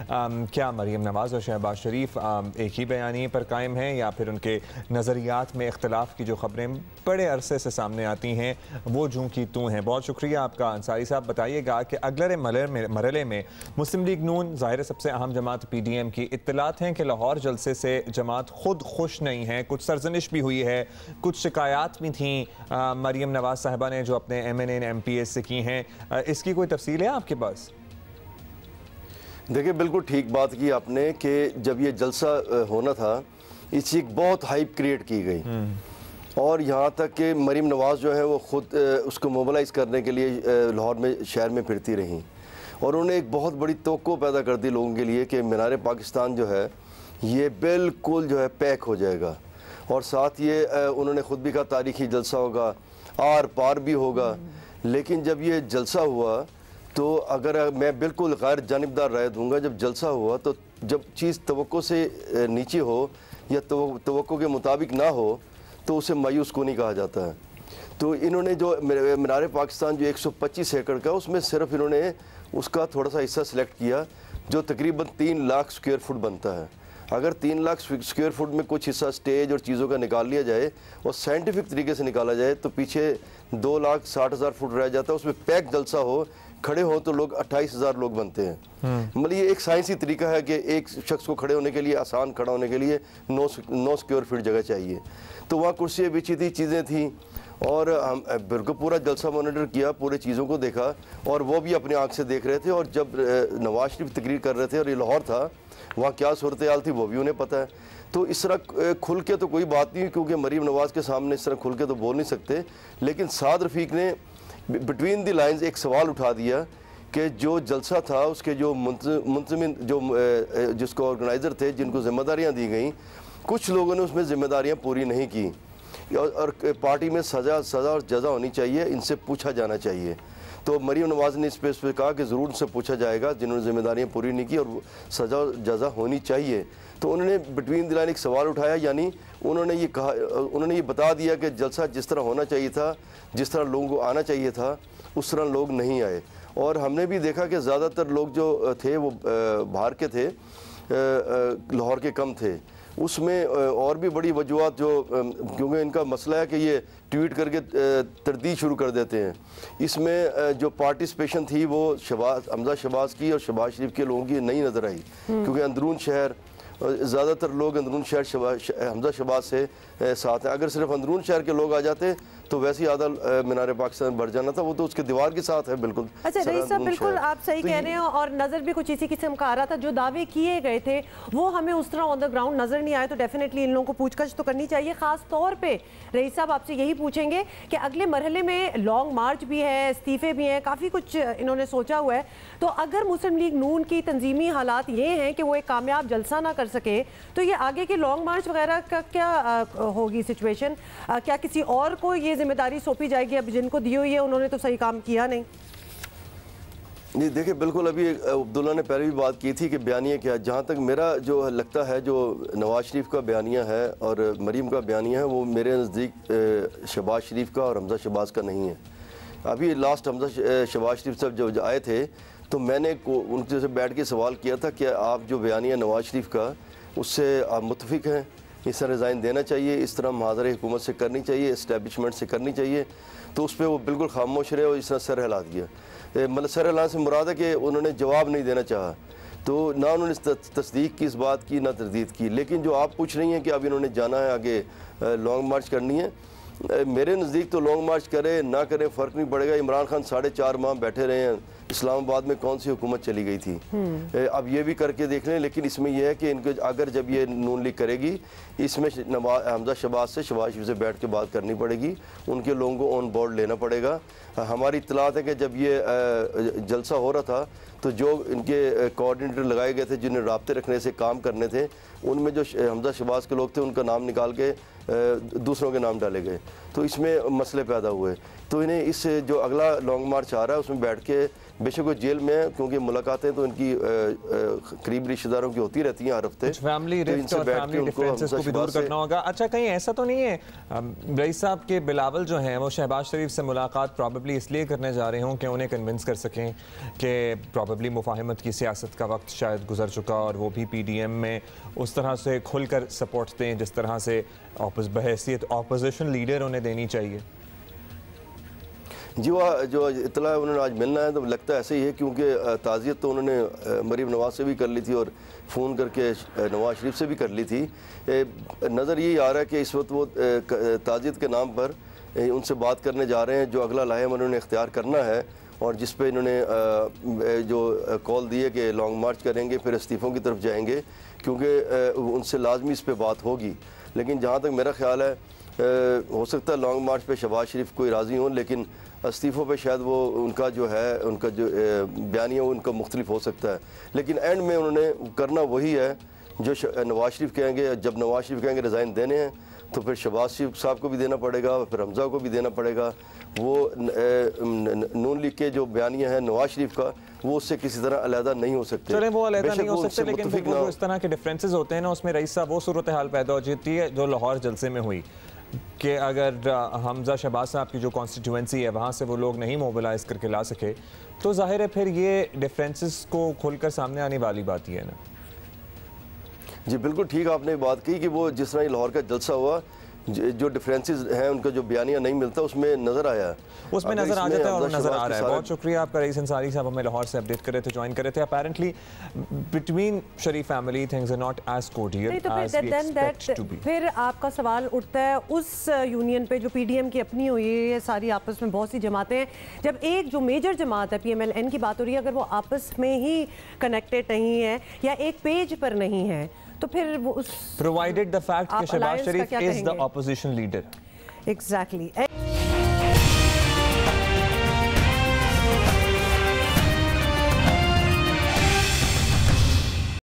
क्या मरीम नवाज़ और शहबाज शरीफ एक ही बयानी पर कायम हैं या फिर उनके नज़रियात में इख्तलाफ की जो खबरें बड़े अरसे से सामने आती हैं वो जूं की तूं हैं? बहुत शुक्रिया आपका अंसारी साहब। बताइएगा कि अगले मरहले में मुस्लिम लीग नून ज़ाहिर सबसे अहम जमात PDM की इत्तलात हैं कि लाहौर जलसे से जमात खुद खुश नहीं है, कुछ सरजनिश भी हुई है, कुछ शिकायत भी थी मरीम नवाज़ साहिबा ने जो अपने MNA MPs से की हैं। इसकी कोई तफसील है आपके पास? देखिए, बिल्कुल ठीक बात की आपने कि जब ये जलसा होना था इसकी एक बहुत हाइप क्रिएट की गई और यहाँ तक कि मरीम नवाज़ जो है वो ख़ुद उसको मोबिलाइज़ करने के लिए लाहौर में शहर में फिरती रहीं और उन्हें एक बहुत बड़ी तवक्को पैदा कर दी लोगों के लिए कि मीनार पाकिस्तान जो है ये बिल्कुल जो है पैक हो जाएगा और साथ ये उन्होंने ख़ुद भी कहा तारीख़ी जलसा होगा, आर पार भी होगा। लेकिन जब ये जलसा हुआ तो अगर मैं बिल्कुल गैर जानिबदार राय दूंगा, जब जलसा हुआ तो जब चीज़ तवक्को से नीचे हो या तवक्को के मुताबिक ना हो तो उसे मायूस को नहीं कहा जाता है। तो इन्होंने जो मीनार पाकिस्तान जो 125 एकड़ का उसमें सिर्फ इन्होंने उसका थोड़ा सा हिस्सा सिलेक्ट किया जो तकरीबन 3 लाख स्क्वायर फुट बनता है। अगर 3 लाख स्क्वायर फुट में कुछ हिस्सा स्टेज और चीज़ों का निकाल लिया जाए और साइंटिफिक तरीके से निकाला जाए तो पीछे 2,60,000 फुट रह जाता है। उसमें पैक जलसा हो, खड़े हो तो लोग 28,000 लोग बनते हैं। मतलब ये एक साइंसी तरीका है कि एक शख्स को खड़े होने के लिए, आसान खड़ा होने के लिए 9 स्क्वायर फीट जगह चाहिए। तो वहाँ कुर्सियाँ बिछी थी, चीज़ें थी और हम बिल्कुल पूरा जलसा मॉनिटर किया, पूरे चीज़ों को देखा और वो भी अपनी आँख से देख रहे थे। और जब नवाज शरीफ तकरीर कर रहे थे और ये लाहौर था, वहाँ क्या सूरत हाल थी वो भी उन्हें पता है। तो इस तरह खुल के तो कोई बात नहीं, क्योंकि मरीम नवाज़ के सामने इस तरह खुल के तो बोल नहीं सकते। लेकिन साद रफ़ीक ने बिटवीन द लाइंस एक सवाल उठा दिया कि जो जलसा था उसके जो मुंतज़मिन जो जिसको ऑर्गेनाइज़र थे, जिनको ज़िम्मेदारियाँ दी गई, कुछ लोगों ने उसमें ज़िम्मेदारियाँ पूरी नहीं की और पार्टी में सज़ा और जज़ा होनी चाहिए, इनसे पूछा जाना चाहिए। तो मरीम नवाज़ ने इस पर कहा कि ज़रूर उनसे पूछा जाएगा जिन्होंने ज़िम्मेदारियाँ पूरी नहीं की और सज़ा और जज़ा होनी चाहिए। तो उन्होंने बिटवीन द लाइन एक सवाल उठाया, यानी उन्होंने ये कहा, उन्होंने ये बता दिया कि जलसा जिस तरह होना चाहिए था, जिस तरह लोगों को आना चाहिए था, उस तरह लोग नहीं आए। और हमने भी देखा कि ज़्यादातर लोग जो थे वो बाहर के थे, लाहौर के कम थे। उसमें और भी बड़ी वजूहत जो क्योंकि इनका मसला है कि ये ट्वीट करके तरदीद शुरू कर देते हैं। इसमें जो पार्टिसिपेशन थी वो हमजा शहबाज की और शहबाज शरीफ के लोगों की नहीं नज़र आई, क्योंकि अंदरून शहर ज़्यादातर लोग अंदरून शहर हमजा शहबाज से साथ हैं। अगर सिर्फ अंदरून शहर के लोग आ जाते तो वैसे ही आधा मीनार पाकिस्तान बढ़ जाना था, वो तो उसके दीवार के साथ है। बिल्कुल अच्छा रईस साहब, बिल्कुल आप सही कह रहे हैं और नज़र भी कुछ इसी किस्म का आ रहा था। जो दावे किए गए थे वो हमें उस तरह ऑन द ग्राउंड नज़र नहीं आए, तो डेफिनेटली इन लोगों को पूछताछ तो करनी चाहिए। ख़ास तौर पे रईस साहब आपसे यही पूछेंगे कि अगले मरहले में लॉन्ग मार्च भी है, इस्तीफे भी हैं, काफ़ी कुछ इन्होंने सोचा हुआ है। तो अगर मुस्लिम लीग नून की तंजीमी हालात ये हैं कि वो एक कामयाब जलसा ना कर सके तो ये आगे के लॉन्ग मार्च वगैरह का क्या होगी सिचुएशन? क्या किसी और को ये जिम्मेदारी सौंपी जाएगी? अब जिनको दी हुई है उन्होंने तो सही काम किया नहीं। नहीं, देखिए बिल्कुल अभी अब्दुल्ला ने पहले भी बात की थी कि बयानिया क्या, जहाँ तक मेरा जो लगता है जो नवाज शरीफ का बयानिया है और मरीम का बयानिया है वो मेरे नज़दीक शहबाज शरीफ का और हमजा शहबाज का नहीं है। अभी लास्ट हमजा शहबाज शरीफ साहब जब आए थे तो मैंने उनसे से बैठ के सवाल किया था कि आप जो बयानिया नवाज शरीफ का उससे आप मुतफिक हैं, इस तरह रिज़ाइन देना चाहिए, इस तरह मुहाज़रे हुकूमत से करनी चाहिए, इस्टेब्लिशमेंट से करनी चाहिए। तो उस पर वो बिल्कुल खामोश रहे और इस तरह सर हिला दिया। मतलब सर हिलाने से मुराद है कि उन्होंने जवाब नहीं देना चाहा, तो ना उन्होंने तस्दीक की इस बात की, ना तरदीद की। लेकिन जो आप पूछ रही हैं कि अब इन्होंने जाना है आगे लॉन्ग मार्च करनी है, मेरे नज़दीक तो लॉन्ग मार्च करे ना करे फ़र्क नहीं पड़ेगा। इमरान खान 4.5 माह बैठे रहे हैं, इस्लामाबाद में कौन सी हुकूमत चली गई थी, अब ये भी करके देख लें। लेकिन इसमें यह है कि इनको अगर जब ये नून लीग करेगी, इसमें हमजा शहबाज से शहबाज शरीफ से बैठ के बात करनी पड़ेगी, उनके लोगों को ऑन बोर्ड लेना पड़ेगा। हमारी इत्तलात है कि जब ये जलसा हो रहा था तो जो इनके कोऑर्डिनेटर लगाए गए थे जिन्हें राब्ते रखने से काम करने थे, उनमें जो हमजा शहबाज के लोग थे उनका नाम निकाल के दूसरों के नाम डाले गए, तो इसमें मसले पैदा हुए। तो इन्हें इस जो अगला लॉन्ग मार्च आ रहा है उसमें बैठ के बेशक वो जेल में है, क्योंकि मुलाकातें तो इनकी करीब रिश्तेदारों की होती रहती हैं हर हफ्ते। फैमिली रिफ्ट और फैमिली डिफरेंसेस को भी दूर करना होगा। अच्छा, कहीं ऐसा तो नहीं है रईस साहब के बिलावल जो हैं वो शहबाज शरीफ से मुलाकात प्रॉबेबली इसलिए करने जा रहे हों कि उन्हें कन्विंस कर सकें कि प्रॉबेबली मुफाहमत की सियासत का वक्त शायद गुजर चुका और वो भी PDM में उस तरह से खुलकर सपोर्ट दें जिस तरह से बहैसियत ऑपोजिशन लीडर उन्हें देनी चाहिए? जी, वो जो इतला उन्होंने आज मिलना है तो लगता है ऐसे ही है, क्योंकि ताज़ियत तो उन्होंने मरीम नवाज़ से भी कर ली थी और फ़ोन करके नवाज़ शरीफ से भी कर ली थी। नज़र यही आ रहा है कि इस वक्त वो ताज़ियत के नाम पर उनसे बात करने जा रहे हैं, जो अगला लाहम उन्होंने इख्तियार करना है और जिस पे इन्होंने जो कॉल दिए कि लॉन्ग मार्च करेंगे, फिर इस्तीफ़ों की तरफ जाएंगे, क्योंकि उनसे लाजमी इस पर बात होगी। लेकिन जहाँ तक मेरा ख्याल है, हो सकता है लॉन्ग मार्च पे शहबाज शरीफ कोई राज़ी हों, लेकिन इस्तीफ़ों पे शायद वो उनका जो है उनका जो बयानिया उनका मुख्तलिफ हो सकता है। लेकिन एंड में उन्होंने करना वही है जो नवाज शरीफ कहेंगे। जब नवाज शरीफ कहेंगे रिज़ाइन देने हैं तो फिर शहबाज शरीफ साहब को भी देना पड़ेगा, फिर हमज़ा को भी देना पड़ेगा। वो नून लीग के जो बयानिया है नवाज शरीफ का, वो उससे किसी तरह अलहदा नहीं हो सकते। चले वो अलहदा नहीं हो सकते, लेकिन फिर वो इस तरह के डिफरेंसेस होते हैं ना, उसमें रईस साहब वो सूरत हाल पैदा हो जाती है जो लाहौर जलसे में हुई कि अगर हमजा शहबाज साहब की जो कॉन्स्टिट्यूंसी है वहाँ से वो लोग नहीं मोबिलाइज करके ला सके, तो जाहिर है फिर ये डिफरेंसेस को खुलकर सामने आने वाली बात ही है ना। जी बिल्कुल ठीक आपने बात की कि वो जिस तरह लाहौर का जलसा हुआ, जो डिफरेंसेस हैं उनका जो बयानिया नहीं मिलता उसमें नज़र आया, उसमें नज़र आ जाता है और नज़र आ रहा है। बहुत शुक्रिया आपका रईस अंसारी साहब, हमें लाहौर से अपडेट कर रहे थे, ज्वाइन कर रहे थे। Apparently between Sharif family things are not as cordial as we expect to be. फिर आपका सवाल उठता है उस यूनियन पे जो PDM की अपनी हुई है, सारी आपस में बहुत सी जमातें हैं, जब एक जो मेजर जमात है PMLN की बात हो रही है, अगर वो आपस में ही कनेक्टेड नहीं है या एक पेज पर नहीं है, तो फिर वो उस प्रोवाइडेड द फैक्ट कि Shahbaz Sharif is the opposition leader. Exactly